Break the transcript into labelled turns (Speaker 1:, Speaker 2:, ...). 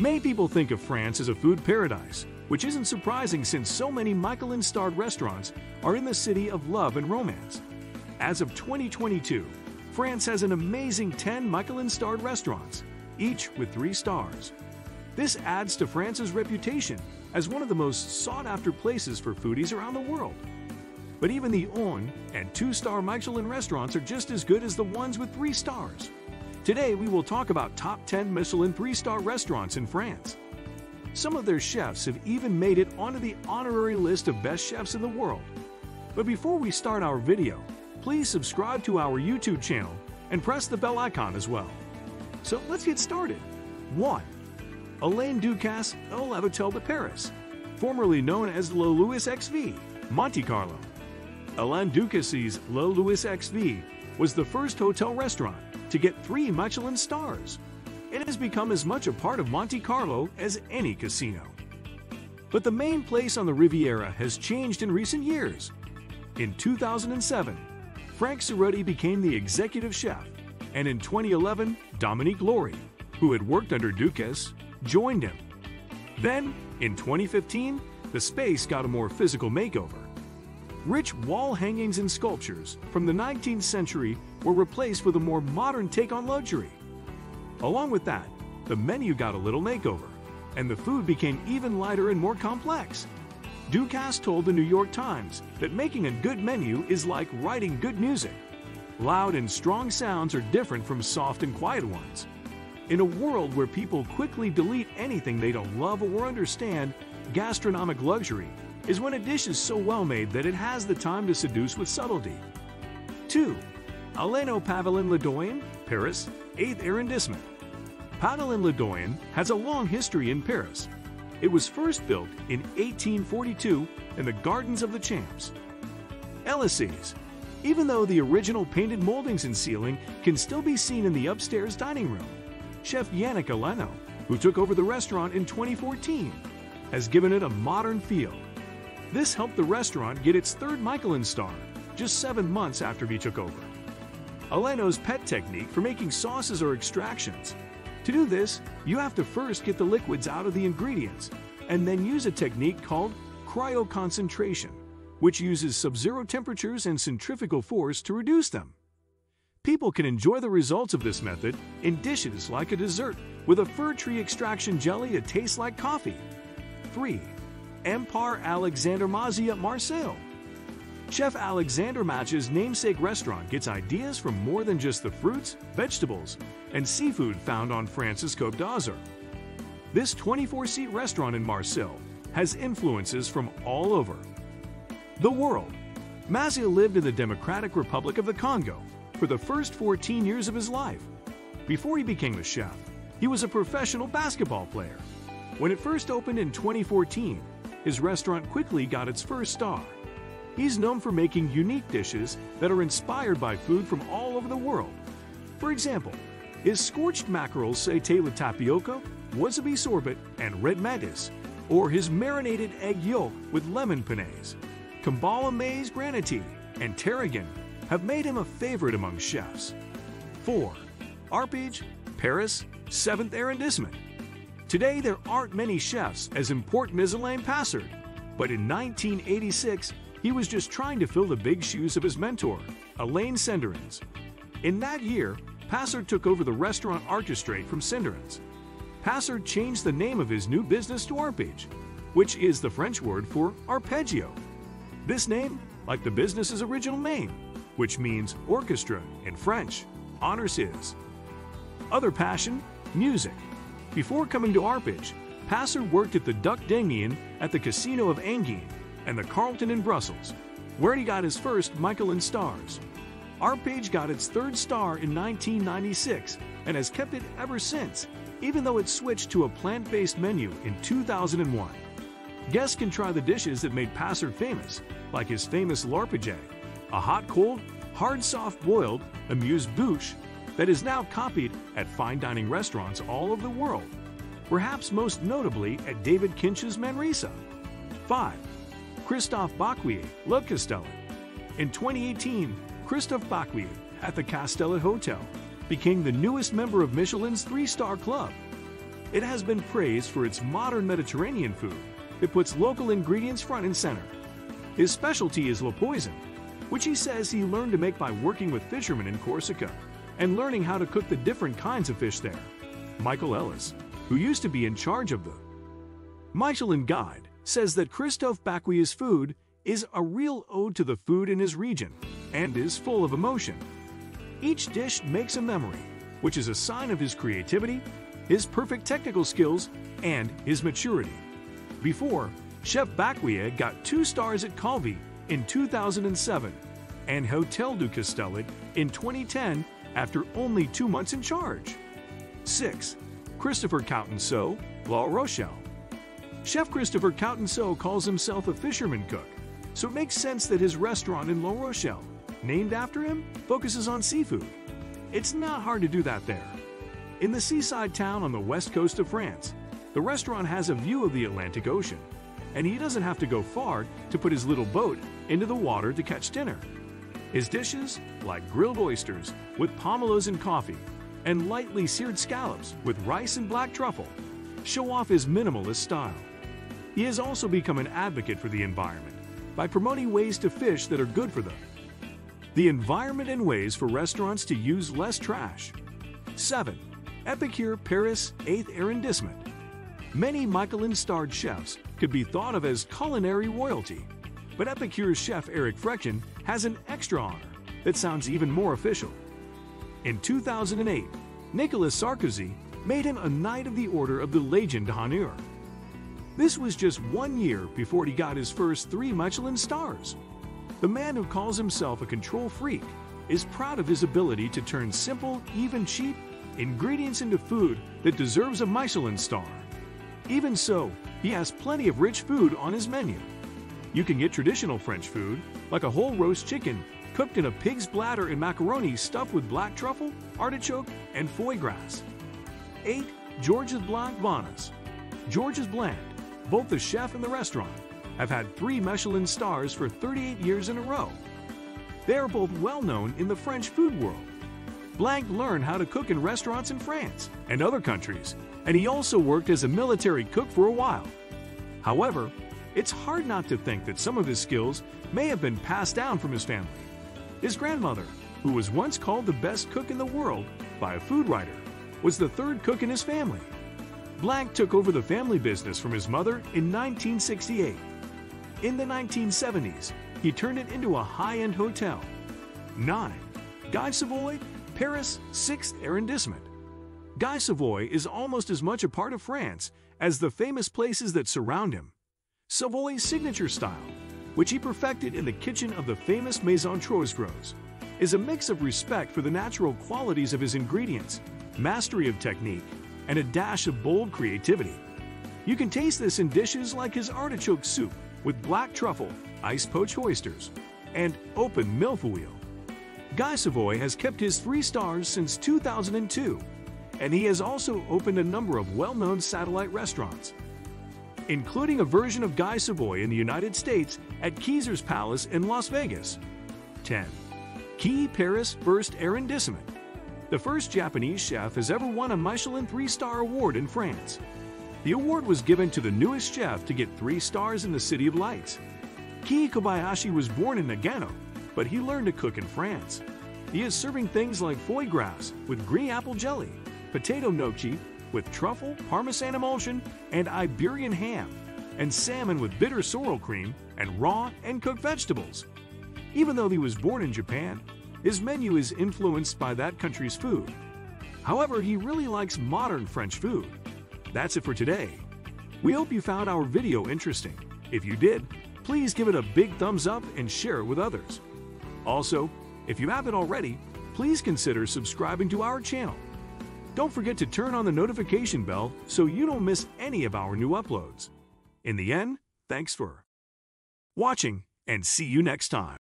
Speaker 1: Many people think of France as a food paradise, which isn't surprising since so many Michelin-starred restaurants are in the city of love and romance. As of 2022, France has an amazing 10 Michelin-starred restaurants, each with 3 stars. This adds to France's reputation as one of the most sought-after places for foodies around the world. But even the 1 and 2-star Michelin restaurants are just as good as the ones with 3 stars. Today, we will talk about top 10 Michelin 3-star restaurants in France. Some of their chefs have even made it onto the honorary list of best chefs in the world. But before we start our video, please subscribe to our YouTube channel and press the bell icon as well. So let's get started. 1. Alain Ducasse au L'Hôtel de Paris, formerly known as Le Louis XV, Monte Carlo. Alain Ducasse's Le Louis XV was the first hotel restaurant to get 3 Michelin stars. It has become as much a part of Monte Carlo as any casino. But the main place on the Riviera has changed in recent years. In 2007, Frank Cerutti became the executive chef, and in 2011, Dominique Laurie, who had worked under Ducasse, joined him. Then, in 2015, the space got a more physical makeover. Rich wall hangings and sculptures from the 19th century were replaced with a more modern take on luxury. Along with that, the menu got a little makeover, and the food became even lighter and more complex. Ducasse told the New York Times that making a good menu is like writing good music. Loud and strong sounds are different from soft and quiet ones. In a world where people quickly delete anything they don't love or understand, gastronomic luxury is when a dish is so well made that it has the time to seduce with subtlety. 2. Alain au Pavillon Le Doyen, Paris, 8th arrondissement. Pavillon Le Doyen has a long history in Paris. It was first built in 1842 in the Gardens of the Champs. Elysees. Even though the original painted moldings and ceiling can still be seen in the upstairs dining room, Chef Yannick Aleno, who took over the restaurant in 2014, has given it a modern feel. This helped the restaurant get its 3rd Michelin star, just 7 months after he took over. Aleno's pet technique for making sauces or extractions. To do this, you have to first get the liquids out of the ingredients, and then use a technique called cryoconcentration, which uses sub-zero temperatures and centrifugal force to reduce them. People can enjoy the results of this method in dishes like a dessert with a fir tree extraction jelly that tastes like coffee. 3. Empire Alexandre Mazzi at Marseille. Chef Alexandre Mazzi's namesake restaurant gets ideas from more than just the fruits, vegetables, and seafood found on France's Côte d'Azur. This 24-seat restaurant in Marseille has influences from all over the world. Mazzi lived in the Democratic Republic of the Congo for the first 14 years of his life. Before he became a chef, he was a professional basketball player. When it first opened in 2014, his restaurant quickly got its 1st star. He's known for making unique dishes that are inspired by food from all over the world. For example, his scorched mackerel sauté with tapioca, wasabi sorbet, and red mantis, or his marinated egg yolk with lemon panaise. Kambala maize granati and tarragon have made him a favorite among chefs. 4. Arpege, Paris, 7th arrondissement. Today, there aren't many chefs as important as Alain Passard, but in 1986, he was just trying to fill the big shoes of his mentor, Alain Senderens. In that year, Passard took over the restaurant orchestrate from Senderens. Passard changed the name of his new business to Arpege, which is the French word for arpeggio. This name, like the business's original name, which means orchestra in French, honors his. Other passion, music. Before coming to Arpege, Passard worked at the Duc d'Enghien at the Casino of Enghien and the Carlton in Brussels, where he got his first Michelin stars. Arpege got its 3rd star in 1996 and has kept it ever since, even though it switched to a plant-based menu in 2001. Guests can try the dishes that made Passard famous, like his famous l'arpege, a hot-cold, hard-soft boiled amuse-bouche that is now copied at fine dining restaurants all over the world, perhaps most notably at David Kinch's Manresa. 5. Christophe Baquier, Le Castellet. In 2018, Christophe Baquier at the Castellet Hotel became the newest member of Michelin's 3-star club. It has been praised for its modern Mediterranean food that puts local ingredients front and center. His specialty is Le Poisson, which he says he learned to make by working with fishermen in Corsica and learning how to cook the different kinds of fish there. Michael Ellis, who used to be in charge of the Michelin Guide, says that Christophe Baquia's food is a real ode to the food in his region and is full of emotion. Each dish makes a memory, which is a sign of his creativity, his perfect technical skills, and his maturity. Before, Chef Bacquia got 2 stars at Calvi in 2007 and Hotel du Castellet in 2010 after only 2 months in charge. 6. Christopher Coutenceau, La Rochelle. Chef Christopher Coutenceau calls himself a fisherman cook, so it makes sense that his restaurant in La Rochelle, named after him, focuses on seafood. It's not hard to do that there. In the seaside town on the west coast of France, the restaurant has a view of the Atlantic Ocean, and he doesn't have to go far to put his little boat into the water to catch dinner. His dishes, like grilled oysters with pomelos and coffee, and lightly seared scallops with rice and black truffle, show off his minimalist style. He has also become an advocate for the environment by promoting ways to fish that are good for them. The environment and ways for restaurants to use less trash. 7. Epicure Paris 8th arrondissement. Many Michelin-starred chefs could be thought of as culinary royalty, but Epicure's chef Eric Frechen has an extra honor that sounds even more official. In 2008, Nicolas Sarkozy made him a Knight of the Order of the Légion d'Honneur. This was just 1 year before he got his first 3 Michelin stars. The man who calls himself a control freak is proud of his ability to turn simple, even cheap, ingredients into food that deserves a Michelin star. Even so, he has plenty of rich food on his menu. You can get traditional French food, like a whole roast chicken cooked in a pig's bladder and macaroni stuffed with black truffle, artichoke, and foie gras. 8. Georges Blanc Vannes. Georges Blanc, both the chef and the restaurant, have had 3 Michelin stars for 38 years in a row. They are both well known in the French food world. Blanc learned how to cook in restaurants in France and other countries, and he also worked as a military cook for a while. However, it's hard not to think that some of his skills may have been passed down from his family. His grandmother, who was once called the best cook in the world by a food writer, was the 3rd cook in his family. Blanc took over the family business from his mother in 1968. In the 1970s, he turned it into a high-end hotel. 9. Guy Savoy, Paris 6th arrondissement. Guy Savoy is almost as much a part of France as the famous places that surround him. Savoy's signature style, which he perfected in the kitchen of the famous Maison Troisgros, is a mix of respect for the natural qualities of his ingredients, mastery of technique, and a dash of bold creativity. You can taste this in dishes like his artichoke soup with black truffle, ice poached oysters, and open millefeuille. Guy Savoy has kept his 3 stars since 2002, and he has also opened a number of well-known satellite restaurants, including a version of Guy Savoy in the United States at Caesar's Palace in Las Vegas. 10. Quai Paris 1st arrondissement. The first Japanese chef has ever won a Michelin 3-star award in France. The award was given to the newest chef to get 3 stars in the City of Lights. Kei Kobayashi was born in Nagano, but he learned to cook in France. He is serving things like foie gras with green apple jelly, potato gnocchi with truffle, parmesan emulsion, and Iberian ham, and salmon with bitter sorrel cream and raw and cooked vegetables. Even though he was born in Japan, his menu is influenced by that country's food. However, he really likes modern French food. That's it for today. We hope you found our video interesting. If you did, please give it a big thumbs up and share it with others. Also, if you haven't already, please consider subscribing to our channel. Don't forget to turn on the notification bell so you don't miss any of our new uploads. In the end, thanks for watching and see you next time.